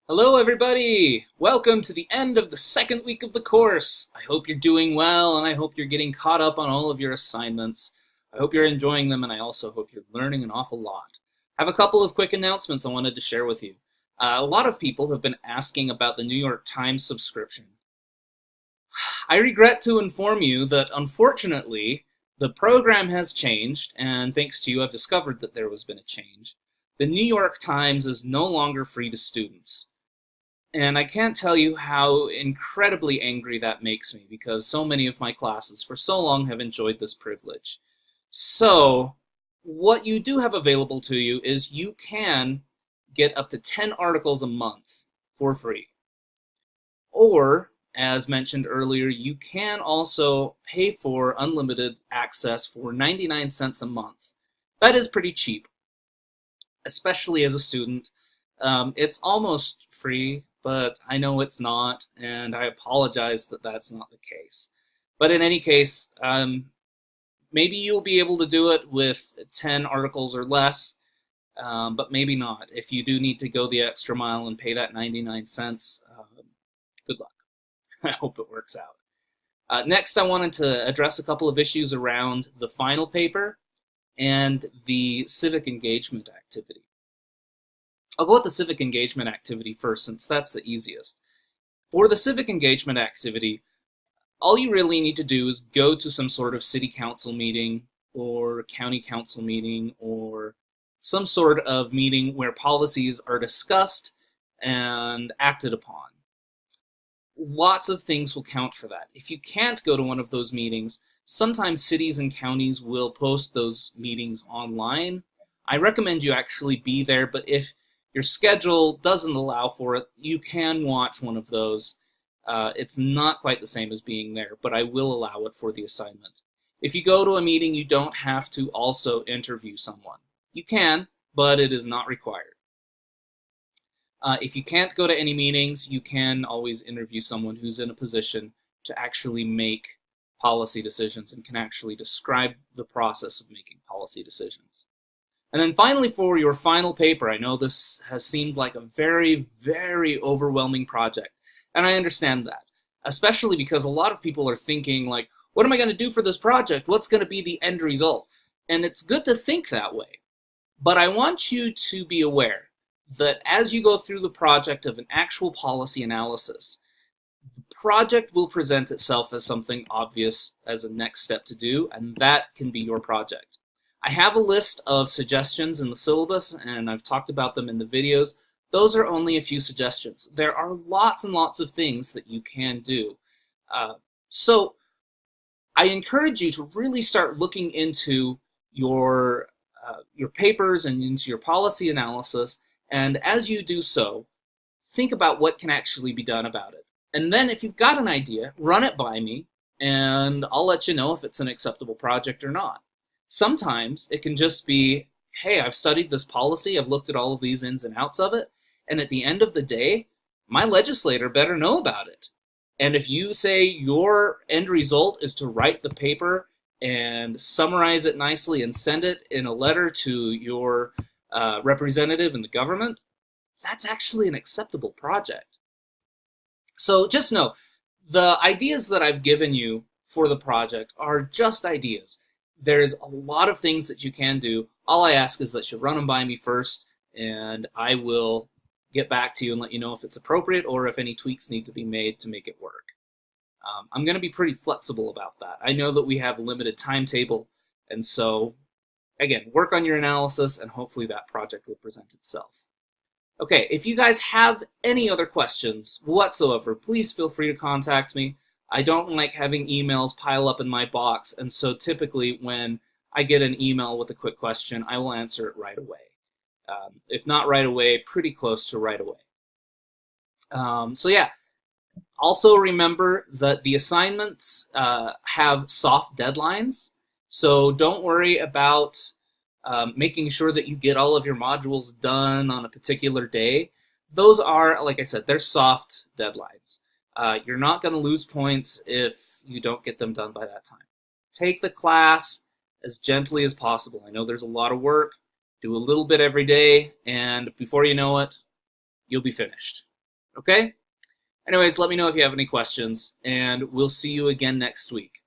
Hello everybody! Welcome to the end of the second week of the course. I hope you're doing well and I hope you're getting caught up on all of your assignments. I hope you're enjoying them and I also hope you're learning an awful lot. I have a couple of quick announcements I wanted to share with you. A lot of people have been asking about the New York Times subscription. I regret to inform you that unfortunately the program has changed, and thanks to you I've discovered that there has been a change. The New York Times is no longer free to students. And I can't tell you how incredibly angry that makes me because so many of my classes for so long have enjoyed this privilege. So, what you do have available to you is you can get up to 10 articles a month for free. Or, as mentioned earlier, you can also pay for unlimited access for 99 cents a month. That is pretty cheap, especially as a student. It's almost free, but I know it's not, and I apologize that that's not the case. But in any case, maybe you'll be able to do it with 10 articles or less, but maybe not. If you do need to go the extra mile and pay that 99 cents, good luck. I hope it works out. Next, I wanted to address a couple of issues around the final paper and the civic engagement activity. I'll go with the civic engagement activity first, since that's the easiest. For the civic engagement activity, all you really need to do is go to some sort of city council meeting or county council meeting or some sort of meeting where policies are discussed and acted upon. Lots of things will count for that. If you can't go to one of those meetings, sometimes cities and counties will post those meetings online. I recommend you actually be there, but if your schedule doesn't allow for it, you can watch one of those. It's not quite the same as being there, but I will allow it for the assignment. If you go to a meeting, you don't have to also interview someone. You can, but it is not required. If you can't go to any meetings, you can always interview someone who's in a position to actually make policy decisions and can actually describe the process of making policy decisions. And then finally, for your final paper, I know this has seemed like a very, very overwhelming project, and I understand that, especially because a lot of people are thinking, like, what am I going to do for this project? What's going to be the end result? And it's good to think that way, but I want you to be aware that as you go through the project of an actual policy analysis, the project will present itself as something obvious as a next step to do, and that can be your project. I have a list of suggestions in the syllabus, and I've talked about them in the videos. Those are only a few suggestions. There are lots and lots of things that you can do. So I encourage you to really start looking into your papers and into your policy analysis, and as you do so, think about what can actually be done about it. And then if you've got an idea, run it by me, and I'll let you know if it's an acceptable project or not. Sometimes it can just be, hey, I've studied this policy, I've looked at all of these ins and outs of it, and at the end of the day, my legislator better know about it. And if you say your end result is to write the paper and summarize it nicely and send it in a letter to your representative in the government, that's actually an acceptable project. So just know, the ideas that I've given you for the project are just ideas. There's a lot of things that you can do. All I ask is that you run them by me first, and I will get back to you and let you know if it's appropriate or if any tweaks need to be made to make it work. I'm going to be pretty flexible about that. I know that we have a limited timetable, and so, again, work on your analysis, and hopefully that project will present itself. Okay, if you guys have any other questions whatsoever, please feel free to contact me. I don't like having emails pile up in my box, and so typically when I get an email with a quick question, I will answer it right away. If not right away, pretty close to right away. So yeah, also remember that the assignments have soft deadlines, so don't worry about making sure that you get all of your modules done on a particular day. Those are, like I said, they're soft deadlines. You're not going to lose points if you don't get them done by that time. Take the class as gently as possible. I know there's a lot of work. Do a little bit every day, and before you know it, you'll be finished. Okay? Anyways, let me know if you have any questions, and we'll see you again next week.